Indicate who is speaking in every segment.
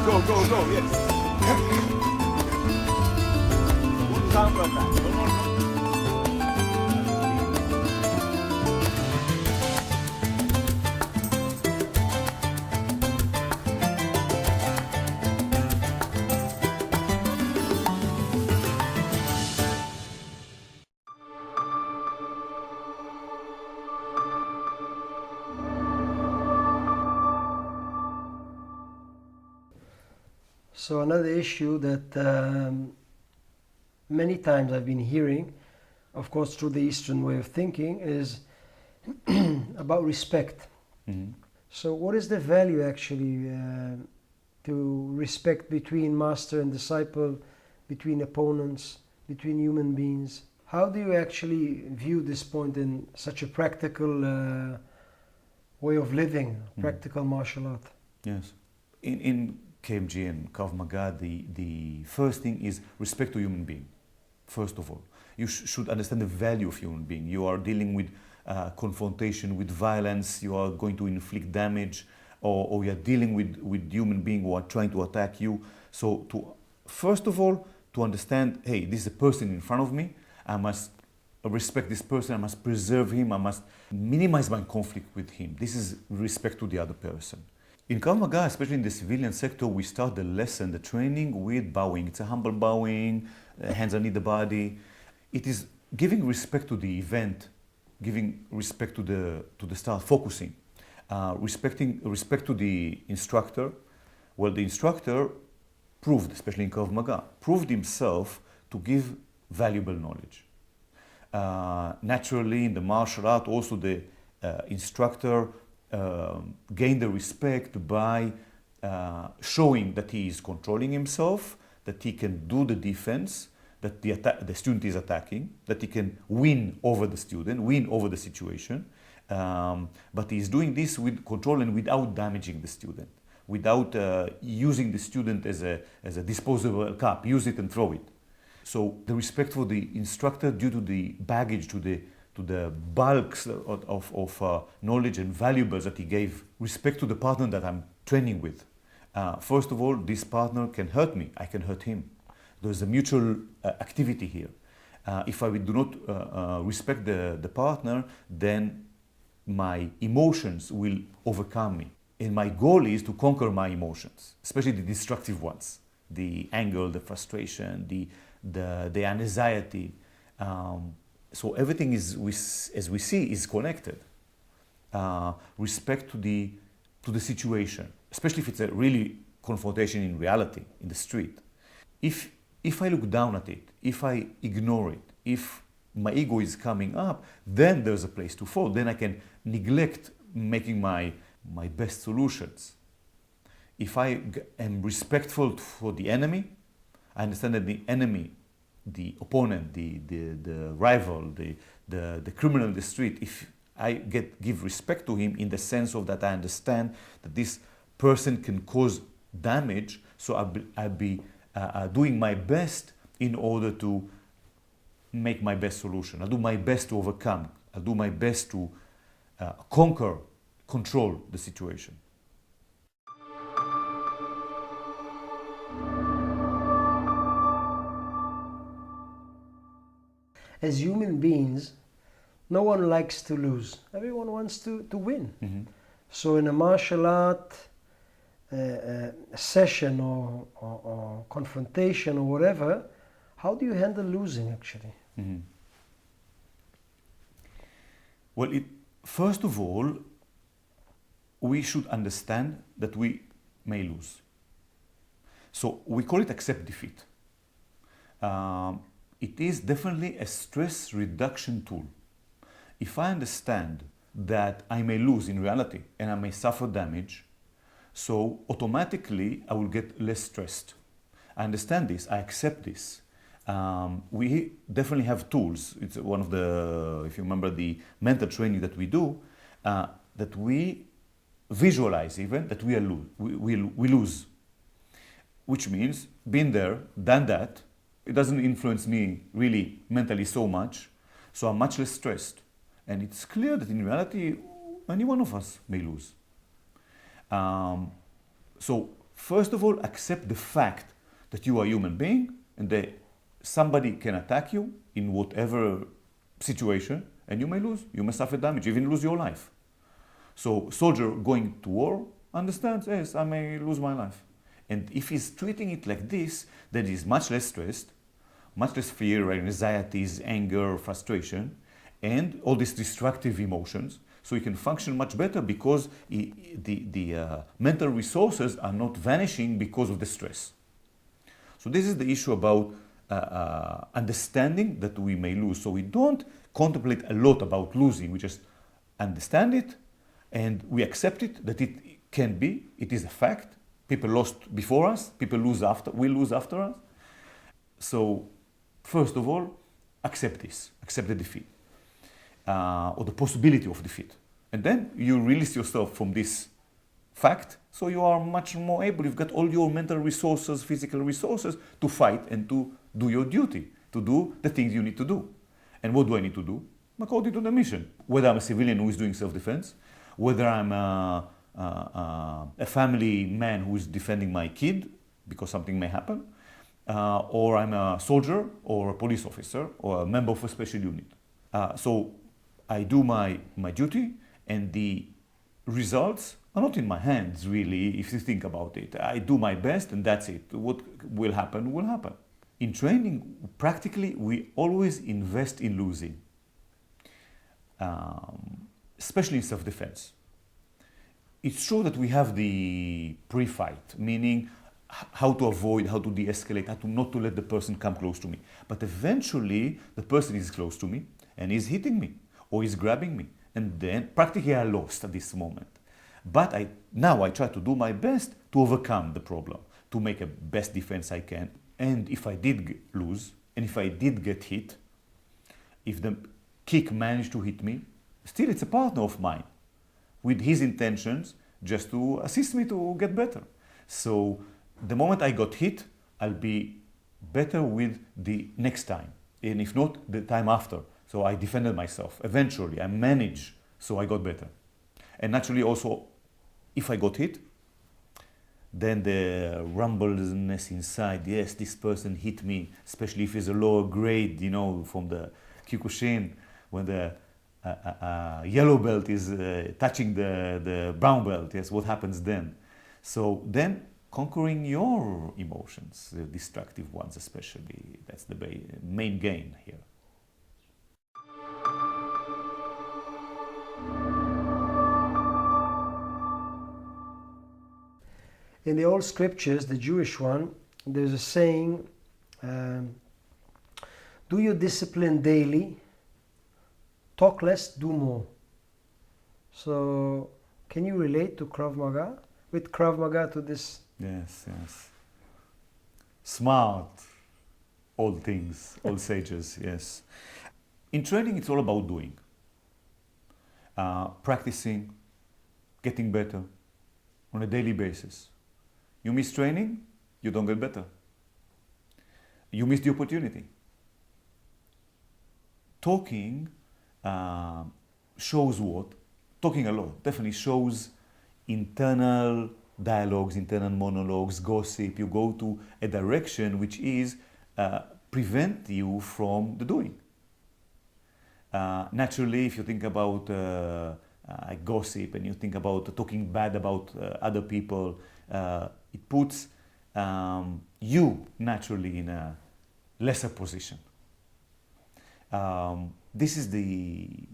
Speaker 1: go, yes. Counter attack. No.
Speaker 2: So another issue that many times I've been hearing, of course through the Eastern way of thinking, is about respect.
Speaker 3: Mm-hmm.
Speaker 2: So what is the value actually to respect between master and disciple, between opponents, between human beings? How do you actually view this point in such a practical way of living, practical martial art?
Speaker 3: Yes. In KMG and Krav Maga, the first thing is respect to human being. First of all, you should understand the value of human being. You are dealing with confrontation, with violence. You are going to inflict damage, or you are dealing with human beings who are trying to attack you. So, first of all, to understand, hey, this is a person in front of me. I must respect this person. I must preserve him. I must minimize my conflict with him. This is respect to the other person. In Krav Maga, especially in the civilian sector, we start the lesson, the training with bowing. It's a humble bowing, hands underneath the body. It is giving respect to the event, giving respect to the start, focusing, respect to the instructor. Well, the instructor proved, especially in Krav Maga, proved himself to give valuable knowledge. Naturally, in the martial art, also the instructor gain the respect by showing that he is controlling himself, that he can do the defense, that the student is attacking, that he can win over the student, win over the situation. But he is doing this with control and without damaging the student, without using the student as a disposable cup, use it and throw it. So the respect for the instructor due to the baggage, to the bulks of knowledge and valuables that he gave. Respect to the partner that I'm training with. First of all, this partner can hurt me, I can hurt him. There's a mutual activity here. If I do not respect the partner, then my emotions will overcome me. And my goal is to conquer my emotions, especially the destructive ones. The anger, the frustration, the anxiety. So everything is, as we see, is connected. Respect to the situation, especially if it's a really confrontation in reality, in the street. If I look down at it, if I ignore it, if my ego is coming up, then there's a place to fall. Then I can neglect making my best solutions. If I am respectful for the enemy, I understand that the enemy, the opponent, the rival, the criminal in the street, if I give respect to him in the sense of that I understand that this person can cause damage, so I'll be doing my best in order to make my best solution. I'll do my best to overcome. I'll do my best to control the situation.
Speaker 2: As human beings, no one likes to lose. Everyone wants to win.
Speaker 3: Mm-hmm.
Speaker 2: So in a martial art session or confrontation or whatever, how do you handle losing actually?
Speaker 3: Mm-hmm. Well, first of all, we should understand that we may lose. So we call it accept defeat. It is definitely a stress reduction tool. If I understand that I may lose in reality and I may suffer damage, so automatically I will get less stressed. I understand this, I accept this. We definitely have tools. It's one of the, if you remember the mental training that we do, that we visualize even that we lose. Which means, been there, done that, it doesn't influence me really mentally so much, so I'm much less stressed. And it's clear that in reality, any one of us may lose. So first of all, accept the fact that you are a human being and that somebody can attack you in whatever situation, and you may lose, you may suffer damage, even lose your life. So soldier going to war understands, yes, I may lose my life. And if he's treating it like this, then he's much less stressed, much less fear, anxieties, anger, frustration, and all these destructive emotions. So he can function much better because the mental resources are not vanishing because of the stress. So this is the issue about understanding that we may lose. So we don't contemplate a lot about losing. We just understand it and we accept it, that it can be, it is a fact. People lost before us, people lose after, we lose after us. So first of all, accept this, accept the defeat. Or the possibility of defeat. And then you release yourself from this fact, so you are much more able, you've got all your mental resources, physical resources to fight and to do your duty, to do the things you need to do. And what do I need to do? According to the mission. Whether I'm a civilian who is doing self-defense, whether I'm a family man who is defending my kid because something may happen, or I'm a soldier or a police officer or a member of a special unit. So I do my duty, and the results are not in my hands, really, if you think about it. I do my best, and that's it. What will happen, will happen. In training, practically, we always invest in losing, especially in self-defense. It's true that we have the pre-fight, meaning how to avoid, how to de-escalate, how to not to let the person come close to me. But eventually, the person is close to me, and is hitting me, or is grabbing me. And then practically I lost at this moment. But now I try to do my best to overcome the problem, to make a best defense I can. And if I did lose, and if I did get hit, if the kick managed to hit me, still it's a partner of mine with his intentions just to assist me to get better. So the moment I got hit, I'll be better with the next time. And if not, the time after. So I defended myself. Eventually, I managed, so I got better. And naturally also, if I got hit, then the rumbleness inside, yes, this person hit me, especially if it's a lower grade, you know, from the Kyokushin, when the yellow belt is touching the brown belt, yes, what happens then? So then conquering your emotions, the destructive ones especially, that's the main gain here.
Speaker 2: In the old scriptures, the Jewish one, there's a saying, do your discipline daily, talk less, do more. So, can you relate to Krav Maga? With Krav Maga to this?
Speaker 3: Yes, yes. Smart, old things, old sages, yes. In training, it's all about doing. Practicing, getting better on a daily basis. You miss training, you don't get better. You miss the opportunity. Talking shows what? Talking a lot definitely shows internal dialogues, internal monologues, gossip. You go to a direction which is prevent you from the doing. Naturally, if you think about gossip and you think about talking bad about other people, it puts you naturally in a lesser position. This is the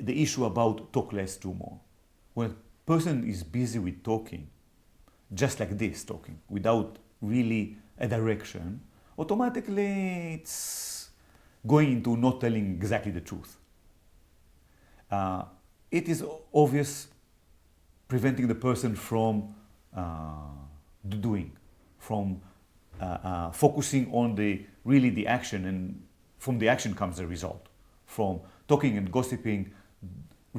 Speaker 3: issue about talk less, do more. When a person is busy with talking, just like this, talking, without really a direction, automatically it's going into not telling exactly the truth. It is obvious preventing the person from the doing, from focusing on really the action, and from the action comes the result. From talking and gossiping,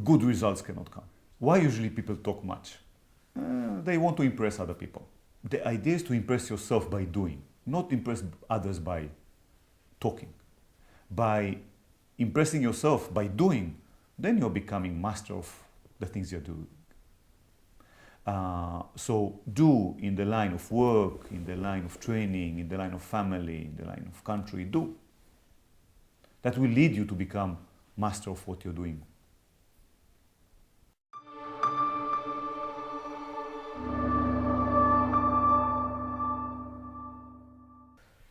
Speaker 3: good results cannot come. Why usually people talk much? They want to impress other people. The idea is to impress yourself by doing, not impress others by talking. By impressing yourself by doing, then you're becoming master of the things you're doing. So do in the line of work, in the line of training, in the line of family, in the line of country, do. That will lead you to become master of what you're doing.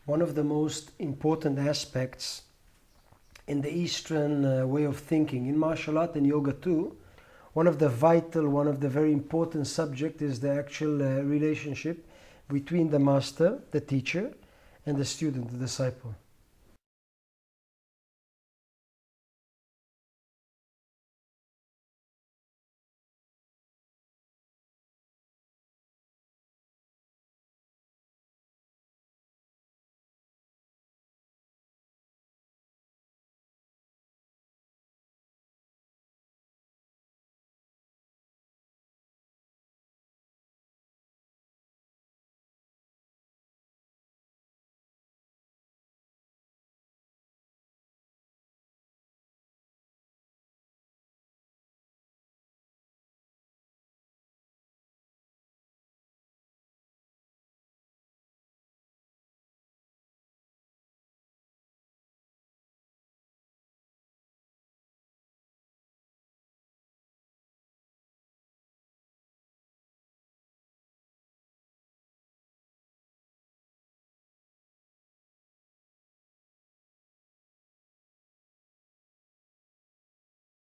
Speaker 2: One of the most important aspects in the Eastern way of thinking, in martial art and yoga too, one of the very important subject is the actual relationship between the master, the teacher, and the student, the disciple.